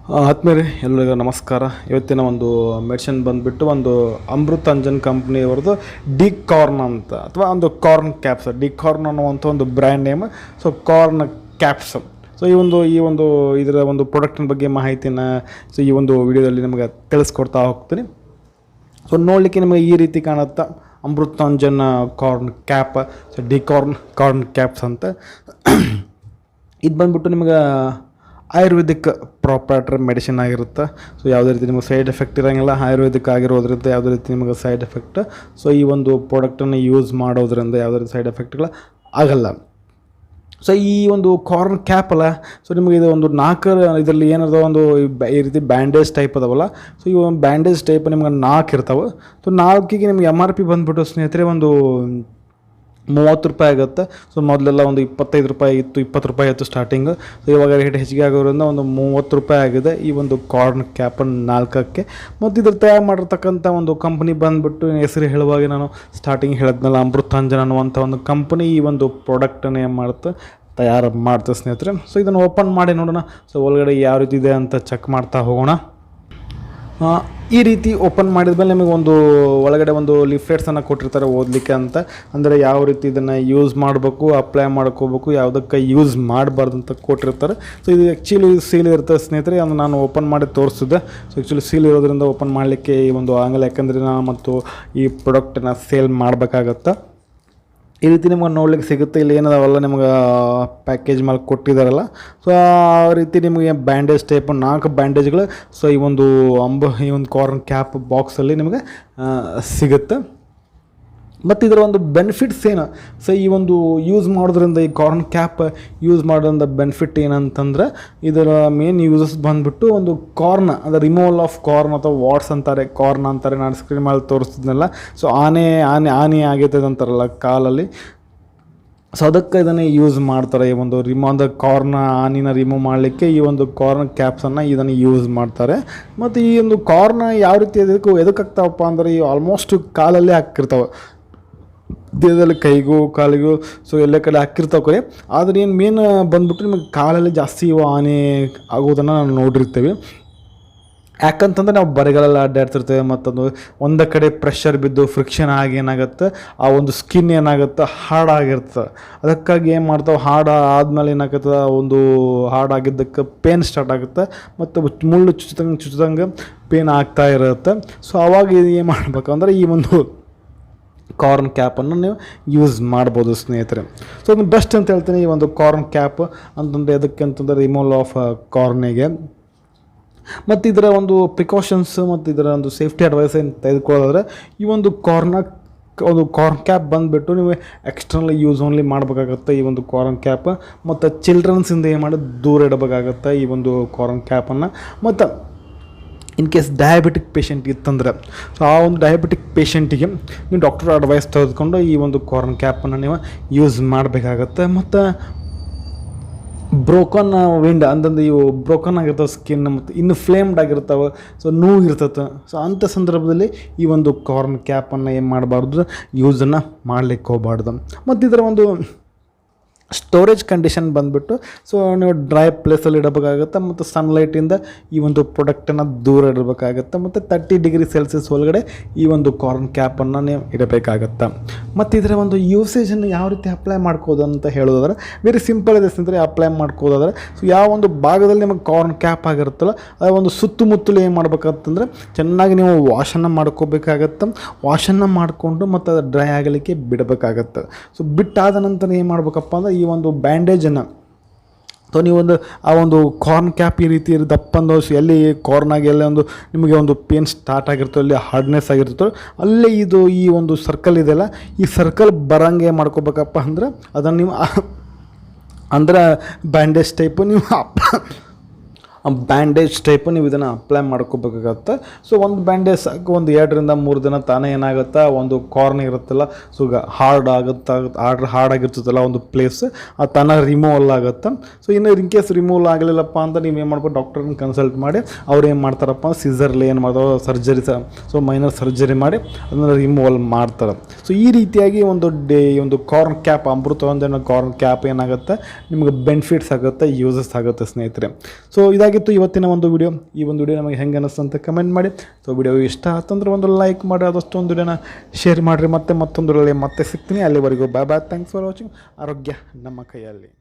ಆತ್ಮೀಯರೇ ಎಲ್ಲರಿಗೂ ನಮಸ್ಕಾರ. ಇವತ್ತಿನ ಒಂದು ಮೆಡಿಸಿನ್ ಬಂದುಬಿಟ್ಟು ಒಂದು ಅಮೃತಾಂಜನ್ ಕಂಪ್ನಿಯವ್ರದ್ದು ಡಿ ಕಾರ್ನ್ ಅಂತ, ಅಥವಾ ಒಂದು ಕಾರ್ನ್ ಕ್ಯಾಪ್ಸ್. ಡಿ ಕಾರ್ನ್ ಅನ್ನುವಂಥ ಒಂದು brand name. So corn caps. So ಈ ಒಂದು ಇದರ ಒಂದು ಪ್ರಾಡಕ್ಟಿನ ಬಗ್ಗೆ ಮಾಹಿತಿನ ಈ ಒಂದು ವಿಡಿಯೋದಲ್ಲಿ ನಿಮಗೆ ತಿಳಿಸ್ಕೊಡ್ತಾ ಹೋಗ್ತೀನಿ. ಸೊ ನೋಡಲಿಕ್ಕೆ ನಿಮಗೆ ಈ ರೀತಿ ಕಾಣುತ್ತಾ, Amrutanjan corn cap. So D corn caps ಅಂತ. ಇದು ಬಂದುಬಿಟ್ಟು ನಿಮಗೆ ಆಯುರ್ವೇದಿಕ್ ಪ್ರಾಪರ್ಟರ್ ಮೆಡಿಸಿನ್ ಆಗಿರುತ್ತೆ. ಸೊ ಯಾವುದೇ ರೀತಿ ನಿಮಗೆ ಸೈಡ್ ಎಫೆಕ್ಟ್ ಇರೋಂಗಿಲ್ಲ. ಆಯುರ್ವೇದಿಕ್ ಆಗಿರೋದ್ರಿಂದ ಯಾವುದೇ ರೀತಿ ನಿಮಗೆ ಸೈಡ್ ಎಫೆಕ್ಟ್, ಸೊ ಈ ಒಂದು ಪ್ರಾಡಕ್ಟನ್ನು ಯೂಸ್ ಮಾಡೋದ್ರಿಂದ ಯಾವುದೇ ರೀತಿ ಸೈಡ್ ಎಫೆಕ್ಟ್ಗಳು ಆಗಲ್ಲ. ಸೊ ಈ ಒಂದು ಕಾರ್ನ್ ಕ್ಯಾಪ್ ಅಲ್ಲ, ಸೊ ನಿಮಗೆ ಇದು ಒಂದು 4 ಇದರಲ್ಲಿ ಏನಿದೆ ಒಂದು ಈ ರೀತಿ ಬ್ಯಾಂಡೇಜ್ ಟೈಪ್ ಅದಾವಲ್ಲ. ಸೊ ಈ ಒಂದು ಬ್ಯಾಂಡೇಜ್ ಟೈಪ್ ನಿಮ್ಗೆ 4 ಇರ್ತಾವೆ. ಸೊ 4ಗೆ ನಿಮ್ಗೆ MRP ಬಂದುಬಿಟ್ಟು ಸ್ನೇಹಿತರೆ ಒಂದು 30 ರೂಪಾಯಿ ಆಗುತ್ತೆ. ಸೊ ಮೊದಲೆಲ್ಲ ಒಂದು 25 ರೂಪಾಯಿ ಇತ್ತು, 20 ರೂಪಾಯಿ ಇತ್ತು ಸ್ಟಾರ್ಟಿಂಗು. ಸೊ ಇವಾಗ ರೇಟ್ ಹೆಚ್ಚಿಗೆ ಆಗೋದ್ರಿಂದ ಒಂದು 30 ರೂಪಾಯಿ ಆಗಿದೆ ಈ ಒಂದು ಕಾರ್ನ್ ಕ್ಯಾಪನ್ನು 4ಕ್ಕೆ. ಮತ್ತು ಇದ್ರ ತಯಾರು ಮಾಡಿರ್ತಕ್ಕಂಥ ಒಂದು ಕಂಪ್ನಿ ಬಂದುಬಿಟ್ಟು ಹೆಸರು ಹೇಳುವಾಗ ನಾನು ಸ್ಟಾರ್ಟಿಂಗ್ ಹೇಳಿದ್ನಲ್ಲ, ಅಮೃತಾಂಜನ್ ಅನ್ನುವಂಥ ಒಂದು ಕಂಪ್ನಿ ಈ ಒಂದು ಪ್ರಾಡಕ್ಟನ್ನು ಏನು ಮಾಡುತ್ತೆ, ತಯಾರು ಮಾಡ್ತದೆ ಸ್ನೇಹಿತರೆ. ಸೊ ಇದನ್ನು ಓಪನ್ ಮಾಡಿ ನೋಡೋಣ. ಸೊ ಒಳಗಡೆ ಯಾವ ರೀತಿ ಇದೆ ಅಂತ ಚೆಕ್ ಮಾಡ್ತಾ ಹೋಗೋಣ. ಈ ರೀತಿ ಓಪನ್ ಮಾಡಿದ್ಮೇಲೆ ನಿಮಗೆ ಒಂದು ಒಳಗಡೆ ಒಂದು ಲೀಫ್ಲೆಟ್ಸನ್ನು ಕೊಟ್ಟಿರ್ತಾರೆ ಓದಲಿಕ್ಕೆ ಅಂತ. ಅಂದರೆ ಯಾವ ರೀತಿ ಇದನ್ನು ಯೂಸ್ ಮಾಡಬೇಕು, ಅಪ್ಲೈ ಮಾಡ್ಕೋಬೇಕು, ಯಾವುದಕ್ಕೆ ಯೂಸ್ ಮಾಡಬಾರ್ದು ಅಂತ ಕೊಟ್ಟಿರ್ತಾರೆ. ಸೊ ಇದು ಆ್ಯಕ್ಚುಲಿ ಸೀಲ್ ಇರ್ತದೆ ಸ್ನೇಹಿತರೆ. ಅದನ್ನು ನಾನು ಓಪನ್ ಮಾಡಿ ತೋರಿಸಿದೆ. ಸೊ ಆ್ಯಕ್ಚುಲಿ ಸೀಲ್ ಇರೋದ್ರಿಂದ ಓಪನ್ ಮಾಡಲಿಕ್ಕೆ ಈ ಒಂದು ಆಗಲ್ಲ, ಯಾಕಂದರೆ ನಾನು ಮತ್ತು ಈ ಪ್ರಾಡಕ್ಟನ್ನು ಸೇಲ್ ಮಾಡಬೇಕಾಗತ್ತೆ. ಈ ರೀತಿ ನಿಮ್ಗೆ ನೋಡ್ಲಿಕ್ಕೆ ಸಿಗುತ್ತೆ. ಇಲ್ಲಿ ಏನದಾವಲ್ಲ ನಿಮ್ಗೆ ಪ್ಯಾಕೇಜ್ ಮೇಲೆ ಕೊಟ್ಟಿದ್ದಾರಲ್ಲ. ಸೊ ಆ ರೀತಿ ನಿಮಗೆ ಬ್ಯಾಂಡೇಜ್ ಟೈಪ್ 4 ಬ್ಯಾಂಡೇಜ್ಗಳು ಸೊ ಈ ಒಂದು ಕಾರ್ನ್ ಕ್ಯಾಪ್ ಬಾಕ್ಸಲ್ಲಿ ನಿಮಗೆ ಸಿಗುತ್ತೆ. ಮತ್ತು ಇದರ ಒಂದು ಬೆನಿಫಿಟ್ಸ್ ಏನು, ಸೊ ಈ ಒಂದು ಯೂಸ್ ಮಾಡೋದ್ರಿಂದ, ಈ ಕಾರ್ನ್ ಕ್ಯಾಪ್ ಯೂಸ್ ಮಾಡೋದ್ರಿಂದ ಬೆನಿಫಿಟ್ ಏನಂತಂದ್ರೆ, ಇದರ ಮೇನ್ ಯೂಸಸ್ ಬಂದುಬಿಟ್ಟು ಒಂದು ಕಾರ್ನ್, ಅಂದರೆ ರಿಮೂವಲ್ ಆಫ್ ಕಾರ್ನ್ ಅಥವಾ ವಾಟ್ಸ್ ಅಂತಾರೆ, ಕಾರ್ನ್ ಅಂತಾರೆ. ನಾನು ಸ್ಕ್ರೀನ್ ಮೇಲೆ ತೋರಿಸ್ತಿದ್ನಲ್ಲ. ಸೊ ಆನೆ ಆಗೈತದ ಅಂತಾರಲ್ಲ ಕಾಲಲ್ಲಿ. ಸೊ ಅದಕ್ಕೆ ಇದನ್ನು ಯೂಸ್ ಮಾಡ್ತಾರೆ. ಈ ಒಂದು ಅಂದರೆ ಕಾರ್ನ ಆನಿನ ರಿಮೂವ್ ಮಾಡಲಿಕ್ಕೆ ಈ ಒಂದು ಕಾರ್ನ್ ಕ್ಯಾಪ್ಸನ್ನು ಇದನ್ನು ಯೂಸ್ ಮಾಡ್ತಾರೆ. ಮತ್ತು ಈ ಒಂದು ಕಾರ್ನ ಯಾವ ರೀತಿ ಎದಕ್ಕೆ ಆಗ್ತಾವಪ್ಪ ಅಂದರೆ, ಈ ಆಲ್ಮೋಸ್ಟ್ ಕಾಲಲ್ಲೇ ಹಾಕಿರ್ತಾವೆ, ದೇಹದಲ್ಲಿ ಕೈಗೂ ಕಾಲಿಗೂ ಸೊ ಎಲ್ಲ ಕಡೆ ಹಾಕಿರ್ತಾವೆ ಕಡೆ. ಆದರೆ ಏನು ಮೇನ್ ಬಂದ್ಬಿಟ್ಟು ನಿಮಗೆ ಕಾಲಲ್ಲಿ ಜಾಸ್ತಿ ಹಾನಿ ಆಗೋದನ್ನು ನಾವು ನೋಡಿರ್ತೀವಿ. ಯಾಕಂತಂದರೆ ನಾವು ಬರಿಗಳೆಲ್ಲ ಅಡ್ಡಾಡ್ತಿರ್ತೇವೆ, ಮತ್ತೊಂದು ಒಂದೇ ಕಡೆ ಪ್ರೆಷರ್ ಬಿದ್ದು ಫ್ರಿಕ್ಷನ್ ಆಗಿ ಏನಾಗುತ್ತೆ, ಆ ಒಂದು ಸ್ಕಿನ್ ಏನಾಗುತ್ತೆ ಹಾರ್ಡಾಗಿರ್ತದೆ. ಅದಕ್ಕಾಗಿ ಏನು ಮಾಡ್ತಾವೆ, ಹಾರ್ಡ್ ಆದಮೇಲೆ ಏನಾಗುತ್ತೆ, ಒಂದು ಹಾರ್ಡ್ ಆಗಿದ್ದಕ್ಕೆ ಪೇನ್ ಸ್ಟಾರ್ಟ್ ಆಗುತ್ತೆ, ಮತ್ತು ಮುಳ್ಳು ಚುಚ್ಚಿದಂಗೆ ಪೇನ್ ಆಗ್ತಾ ಇರುತ್ತೆ. ಸೊ ಆವಾಗ ಏನು ಮಾಡಬೇಕಂದ್ರೆ ಈ ಒಂದು ಕಾರ್ನ್ ಕ್ಯಾಪನ್ನು ನೀವು ಯೂಸ್ ಮಾಡ್ಬೋದು ಸ್ನೇಹಿತರೆ. ಸೊ ಅದನ್ನು ಬೆಸ್ಟ್ ಅಂತ ಹೇಳ್ತೀನಿ ಈ ಒಂದು ಕಾರ್ನ್ ಕ್ಯಾಪ್ ಅಂತಂದರೆ. ಅದಕ್ಕೆ ಅಂತಂದರೆ ರಿಮೂವಲ್ ಆಫ್ ಕಾರ್ನಿಗೆ. ಮತ್ತು ಇದರ ಒಂದು ಪ್ರಿಕಾಷನ್ಸ್ ಮತ್ತು ಇದರ ಒಂದು ಸೇಫ್ಟಿ ಅಡ್ವೈಸ್ ಏನು ತೆಗೆದುಕೊಳ್ಳೋದ್ರೆ, ಈ ಒಂದು ಕಾರ್ನ್ ಕ್ಯಾಪ್ ಬಂದುಬಿಟ್ಟು ನೀವು ಎಕ್ಸ್ಟರ್ನಲ್ ಯೂಸ್ ಓನ್ಲಿ ಮಾಡಬೇಕಾಗತ್ತೆ ಈ ಒಂದು ಕಾರ್ನ್ ಕ್ಯಾಪ್. ಮತ್ತು ಚಿಲ್ಡ್ರನ್ಸಿಂದ ಏನು ಮಾಡೋದು ದೂರ ಇಡಬೇಕಾಗತ್ತೆ ಈ ಒಂದು ಕಾರ್ನ್ ಕ್ಯಾಪನ್ನು. ಮತ್ತು ಇನ್ ಕೇಸ್ ಡಯಾಬಿಟಿಕ್ ಪೇಷಂಟ್ ಇತ್ತಂದ್ರೆ, ಸೊ ಆ ಒಂದು ಡಯಾಬಿಟಿಕ್ ಪೇಷಂಟಿಗೆ ನೀವು ಡಾಕ್ಟರ್ ಅಡ್ವೈಸ್ ತೆಗೆದುಕೊಂಡು ಈ ಒಂದು ಕಾರ್ನ್ ಕ್ಯಾಪನ್ನು ನೀವು ಯೂಸ್ ಮಾಡಬೇಕಾಗತ್ತೆ. ಮತ್ತು ಬ್ರೋಕನ್ ವಿಂಡ್ ಅಂತಂದು ಇವು ಬ್ರೋಕನ್ ಆಗಿರ್ತವೆ ಸ್ಕಿನ್, ಮತ್ತು ಇನ್ನು ಫ್ಲೇಮ್ಡ್ ಆಗಿರ್ತಾವೆ, ಸೊ ನೋವು ಇರ್ತದೆ. ಸೊ ಅಂಥ ಸಂದರ್ಭದಲ್ಲಿ ಈ ಒಂದು ಕಾರ್ನ್ ಕ್ಯಾಪನ್ನು ಏನು ಮಾಡಬಾರ್ದು, ಯೂಸನ್ನು ಮಾಡಲಿಕ್ಕೆ ಹೋಗಬಾರ್ದು. ಮತ್ತು ಇದರ ಒಂದು ಸ್ಟೋರೇಜ್ ಕಂಡೀಷನ್ ಬಂದುಬಿಟ್ಟು, ಸೊ ನೀವು ಡ್ರೈ ಪ್ಲೇಸಲ್ಲಿ ಇಡಬೇಕಾಗತ್ತೆ, ಮತ್ತು ಸನ್ಲೈಟಿಂದ ಈ ಒಂದು ಪ್ರಾಡಕ್ಟನ್ನು ದೂರ ಇಡಬೇಕಾಗತ್ತೆ, ಮತ್ತು 30 ಡಿಗ್ರಿ ಸೆಲ್ಸಿಯಸ್ ಒಳಗಡೆ ಈ ಒಂದು ಕಾರ್ನ್ ಕ್ಯಾಪನ್ನು ನೀವು ಇಡಬೇಕಾಗತ್ತೆ. ಮತ್ತು ಇದರ ಒಂದು ಯೂಸೇಜನ್ನು ಯಾವ ರೀತಿ ಅಪ್ಲೈ ಮಾಡ್ಕೋದು ಅಂತ ಹೇಳೋದಾದ್ರೆ ವೆರಿ ಸಿಂಪಲ್ ಇದೆ ಸ್ನೇಹಿತರೆ. ಅಪ್ಲೈ ಮಾಡ್ಕೋದಾದ್ರೆ, ಸೊ ಯಾವ ಒಂದು ಭಾಗದಲ್ಲಿ ನಿಮಗೆ ಕಾರ್ನ್ ಕ್ಯಾಪ್ ಆಗಿರುತ್ತಲ್ಲ, ಅದು ಒಂದು ಸುತ್ತಮುತ್ತಲು ಏನು ಮಾಡ್ಬೇಕಂತಂದರೆ ಚೆನ್ನಾಗಿ ನೀವು ವಾಶನ್ನು ಮಾಡ್ಕೋಬೇಕಾಗತ್ತೆ. ವಾಶನ್ನು ಮಾಡಿಕೊಂಡು ಮತ್ತು ಅದು ಡ್ರೈ ಆಗಲಿಕ್ಕೆ ಬಿಡಬೇಕಾಗತ್ತೆ. ಸೊ ಬಿಟ್ಟಾದ ನಂತರ ಏನು ಮಾಡ್ಬೇಕಪ್ಪ ಅಂದರೆ, ಈ ಒಂದು ಬ್ಯಾಂಡೇಜನ್ನು, ಸೊ ನೀವೊಂದು ಆ ಒಂದು ಕಾರ್ನ್ ಕ್ಯಾಪ್ ಈ ರೀತಿ ದಪ್ಪಂದು ಎಲ್ಲಿ ಕಾರ್ನಾಗಿ ಎಲ್ಲ ಒಂದು ನಿಮಗೆ ಒಂದು ಪೇನ್ ಸ್ಟಾರ್ಟ್ ಆಗಿರ್ತೋ, ಅಲ್ಲಿ ಹಾರ್ಡ್ನೆಸ್ ಆಗಿರ್ತೋ, ಅಲ್ಲೇ ಇದು ಈ ಒಂದು ಸರ್ಕಲ್ ಇದೆಯಲ್ಲ, ಈ ಸರ್ಕಲ್ ಬರಂಗೆ ಮಾಡ್ಕೋಬೇಕಪ್ಪ ಅಂದ್ರೆ ಅದನ್ನು ನೀವು ಅಂದ್ರೆ ಬ್ಯಾಂಡೇಜ್ ಟೈಪು ನೀವು ಇದನ್ನು ಅಪ್ಲೈ ಮಾಡ್ಕೋಬೇಕಾಗತ್ತೆ. ಸೊ ಒಂದು ಬ್ಯಾಂಡೇಜ್ ಸಾಕು, ಒಂದು 2 ರಿಂದ 3 ದಿನ ತಾನೇ ಏನಾಗುತ್ತೆ, ಒಂದು ಕಾರ್ನ್ ಇರುತ್ತಲ್ಲ, ಸೊ ಹಾರ್ಡ್ ಆಗಿರ್ತದಲ್ಲ ಒಂದು ಪ್ಲೇಸ್, ಅದು ತಾನೇ ರಿಮೂವಲ್ ಆಗುತ್ತೆ. ಸೊ ಇನ್ನು ಇನ್ ಕೇಸ್ ರಿಮೂವಲ್ ಆಗಲಿಲ್ಲಪ್ಪ ಅಂತ ನೀವು ಏನು ಮಾಡ್ಬೋದು, ಡಾಕ್ಟರ್ನ ಕನ್ಸಲ್ಟ್ ಮಾಡಿ ಅವ್ರು ಏನು ಮಾಡ್ತಾರಪ್ಪ, ಸಿಸರ್ಲಿ ಏನು ಮಾಡ್ತಾರೋ ಸರ್ಜರಿ, ಸೊ ಮೈನರ್ ಸರ್ಜರಿ ಮಾಡಿ ಅದನ್ನು ರಿಮೂವಲ್ ಮಾಡ್ತಾರೆ. ಸೊ ಈ ರೀತಿಯಾಗಿ ಒಂದು corn cap, Amrutanjan corn cap ಏನಾಗುತ್ತೆ ನಿಮಗೆ ಬೆನಿಫಿಟ್ಸ್ ಆಗುತ್ತೆ, ಯೂಸಸ್ ಆಗುತ್ತೆ ಸ್ನೇಹಿತರೆ. ಸೊ ಇದಾಗಿ ಇದಾಗಿತ್ತು ಇವತ್ತಿನ ಒಂದು ವಿಡಿಯೋ. ಈ ಒಂದು ವಿಡಿಯೋ ನಮಗೆ ಹೆಂಗೆ ಅನ್ನಿಸ್ತು ಅಂತ ಕಮೆಂಟ್ ಮಾಡಿ. ಸೊ ವಿಡಿಯೋ ಇಷ್ಟ ಆತಂದ್ರೆ ಒಂದು ಲೈಕ್ ಮಾಡಿ, ಆದಷ್ಟು ಒಂದು ವಿಡಿಯೋನ ಶೇರ್ ಮಾಡಿರಿ. ಮತ್ತೊಂದು ವಿಡಿಯೋಲಿ ಮತ್ತೆ ಸಿಗ್ತೀನಿ. ಅಲ್ಲಿವರೆಗೂ bye bye. Thanks for watching. ಆರೋಗ್ಯ ನಮ್ಮ ಕೈಯಲ್ಲಿ.